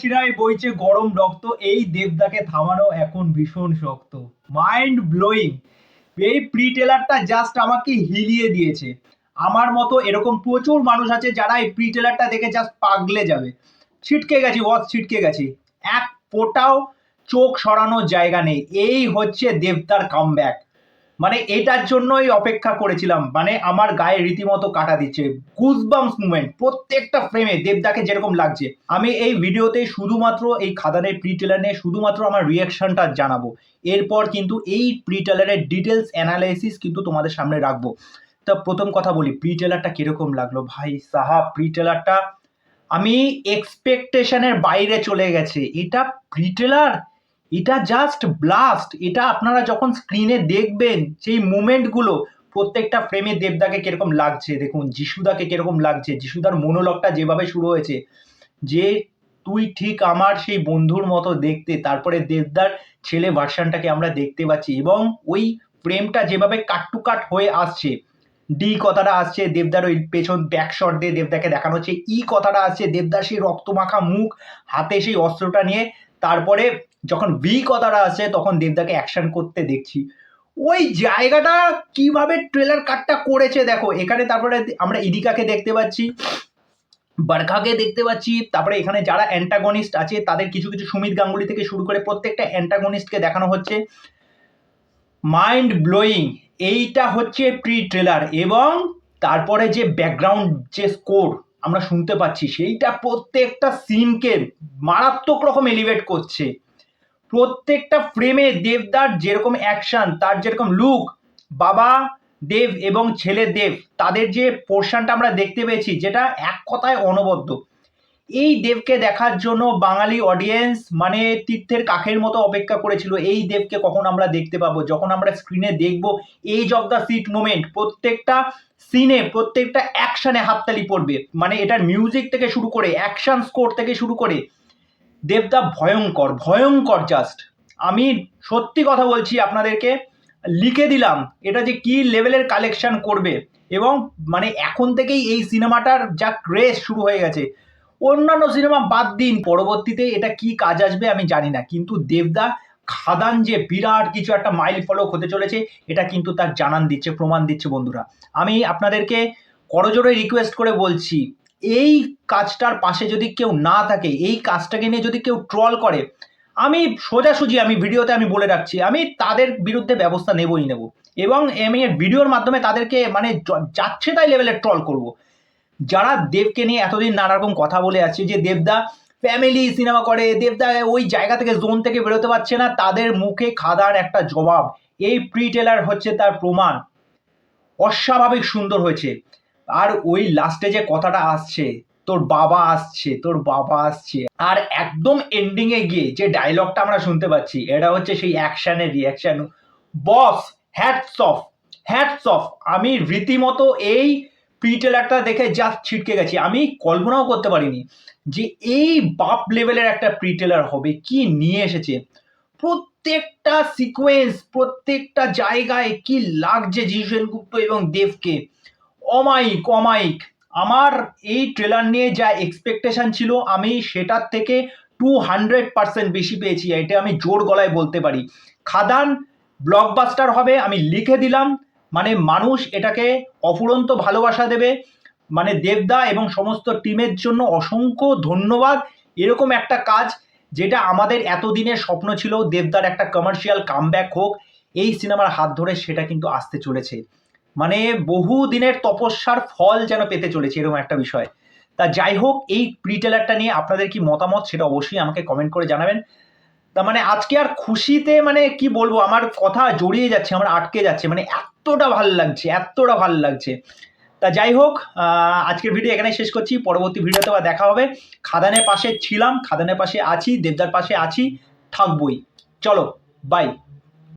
শিরায় বইছে গরম রক্ত, এই দেবদাকে থামানো এখন ভীষণ শক্ত। Mind blowing. এই প্রি টেলারটা জাস্ট আমাকে হিলিয়ে দিয়েছে। আমার মতো এরকম প্রচুর মানুষ আছে যারা এই প্রি টেলারটা দেখে জাস্ট পাগলে যাবে। ছিটকে গেছি বস, ছিটকে গেছি। এক ফোঁটাও চোখ সরানোর জায়গা নেই। এই হচ্ছে দেবদার কামব্যাক। মানে এটার জন্যই অপেক্ষা করেছিলাম। মানে আমার গায়ে রীতিমতো কাটা দিচ্ছে। গুজবাম্পস মুভমেন্ট প্রত্যেকটা ফ্রেমে দেবদাকে যেরকম লাগছে। আমি এই ভিডিওতে শুধুমাত্র এই খাদানের প্রি টেলার নিয়ে শুধুমাত্র আমার রিয়াকশনটা জানাবো। এরপর কিন্তু এই প্রি টেলারের ডিটেলস অ্যানালাইসিস কিন্তু তোমাদের সামনে রাখবো। তা প্রথম কথা বলি, প্রি টেলারটা কিরকম লাগলো ভাই সাহাব। প্রি টেলারটা আমি এক্সপেকটেশনের বাইরে চলে গেছে। এটা প্রি টেলার, এটা জাস্ট ব্লাস্ট। এটা আপনারা যখন স্ক্রিনে দেখবেন সেই মুভমেন্টগুলো, প্রত্যেকটা ফ্রেমে দেবদাকে কিরকম লাগছে দেখুন, যিশুদাকে কিরকম লাগছে, যিশুদার মনোলগটা যেভাবে শুরু হয়েছে যে তুই ঠিক আমার সেই বন্ধুর মতো দেখতে, তারপরে দেবদার ছেলে ভার্সানটাকে আমরা দেখতে পাচ্ছি এবং ওই ফ্রেমটা যেভাবে কাট টু কাট হয়ে আসছে। ডি কথাটা আসছে দেবদার ওই পেছন ব্যাক শট দিয়ে দেবদাকে দেখানো হচ্ছে, ই কথাটা আসছে দেবদার সেই রক্তমাখা মুখ, হাতে সেই অস্ত্রটা নিয়ে, তারপরে যখন ভি কথাটা আসছে তখন দেবদাকে অ্যাকশন করতে দেখছি। ওই জায়গাটা কিভাবে ট্রেলার কাটটা করেছে দেখো এখানে। তারপরে আমরা ইদিকাকে দেখতে পাচ্ছি, বারখাকে দেখতে পাচ্ছি, তারপরে এখানে যারা অ্যান্টাগনিস্ট আছে তাদের কিছু কিছু সুমিত গাঙ্গুলি থেকে শুরু করে প্রত্যেকটা অ্যান্টাগনিস্টকে দেখানো হচ্ছে। Mind blowing. এইটা হচ্ছে প্রি ট্রেলার এবং তারপরে যে ব্যাকগ্রাউন্ড যে স্কোর আমরা শুনতে পাচ্ছি সেইটা প্রত্যেকটা সিনকে মারাত্মক রকম এলিভেট করছে। প্রত্যেকটা ফ্রেমে দেবদার যেরকম অ্যাকশন, তার যেরকম লুক, বাবা দেব এবং ছেলে দেব তাদের যে পোর্শনটা আমরা দেখতে পেয়েছি যেটা এক কথায় অনবদ্য। এই দেবকে দেখার জন্য বাঙালি অডিয়েন্স মানে তীর্থের কাকের মতো অপেক্ষা করেছিল। এই দেবকে কখন আমরা দেখতে পাবো, যখন আমরা স্ক্রিনে দেখব edge of the seat moment, প্রত্যেকটা সিনে প্রত্যেকটা অ্যাকশনে হাততালি পড়বে। মানে এটার মিউজিক থেকে শুরু করে অ্যাকশন স্কোর থেকে শুরু করে দেবদা ভয়ঙ্কর ভয়ঙ্কর জাস্ট। আমি সত্যি কথা বলছি আপনাদেরকে, লিখে দিলাম এটা যে কি লেভেলের কালেকশন করবে। এবং মানে এখন থেকেই এই সিনেমাটার যা ক্রেজ শুরু হয়ে গেছে, অন্যান্য সিনেমা বাদ দিন, পরবর্তীতে এটা কি কাজ আসবে আমি জানি না, কিন্তু দেবদা খাদান যে বিরাট কিছু একটা মাইল ফলক হতে চলেছে এটা কিন্তু তার জানান দিচ্ছে, প্রমাণ দিচ্ছে। বন্ধুরা আমি আপনাদেরকে করজোড়ে রিকোয়েস্ট করে বলছি, এই কাজটার পাশে যদি কেউ না থাকে, এই কাজটাকে নিয়ে যদি কেউ ট্রল করে, আমি সোজাসুজি আমি ভিডিওতে আমি বলে রাখছি আমি তাদের বিরুদ্ধে ব্যবস্থা নেবই নেব। এবং আমি ভিডিওর মাধ্যমে তাদেরকে মানে যাচ্ছে তাই লেভেলের ট্রল করব। যারা দেবকে নিয়ে এতদিন নানা রকম কথা বলে আসছে যে দেবদা ফ্যামিলি সিনেমা করে, দেবদা ওই জায়গা থেকে জোন থেকে বেরোতে পারছে না, তাদের মুখে খাদার একটা জবাব। এই প্রি টেলার হচ্ছে তার প্রমাণ। অস্বাভাবিক সুন্দর হয়েছে। আর ওই লাস্টে যে কথাটা আসছে, তোর বাবা আসছে, তোর বাবা আসছে, আর একদম এন্ডিং এ গিয়ে যে ডায়লগটা আমরা শুনতে পাচ্ছি এটা হচ্ছে সেই অ্যাকশনের রিয়াকশন। বস, হ্যাটস অফ, হ্যাটস অফ। আমি রীতিমতো এই প্রি টেলারটা দেখে জাস্ট ছিটকে গেছি। আমি কল্পনাও করতে পারিনি যে এই বাপ লেভেলের একটা প্রি টেলার হবে। কি নিয়ে এসেছে, প্রত্যেকটা সিকোয়েন্স, প্রত্যেকটা জায়গায় কি লাগছে যিশু সেনগুপ্ত এবং দেবকে। অমায়িক অমায়িক। আমার এই ট্রেলার নিয়ে যা এক্সপেকটেশন ছিল আমি সেটার থেকে 200% বেশি পেয়েছি, এটা আমি জোর গলায় বলতে পারি। খাদান ব্লকবাস্টার হবে, আমি লিখে দিলাম। মানে মানুষ এটাকে অফুরন্ত ভালোবাসা দেবে। মানে দেবদা এবং সমস্ত টিমের জন্য অসংখ্য ধন্যবাদ। এরকম একটা কাজ যেটা আমাদের এতদিনের স্বপ্ন ছিল, দেবদার একটা কমার্শিয়াল কামব্যাক হোক এই সিনেমার হাত ধরে, সেটা কিন্তু আসতে চলেছে। মানে বহু দিনের তপস্যার ফল যেন পেতে চলেছে এরকম একটা বিষয়। তা যাই হোক, এই প্রি টেলারটা নিয়ে আপনাদের কি মতামত সেটা অবশ্যই আমাকে কমেন্ট করে জানাবেন। তা মানে আজকে আর খুশিতে মানে কি বলবো, আমার কথা জড়িয়ে যাচ্ছে, আমার আটকে যাচ্ছে, মানে এতটা ভাল লাগছে, এতটা ভাল লাগছে। তা যাই হোক, আজকের ভিডিও এখানেই শেষ করছি। পরবর্তী ভিডিওতে আবার দেখা হবে। খাদানের পাশে ছিলাম, খাদানের পাশে আছি, দেবদার পাশে আছি, থাকবই। চলো, বাই।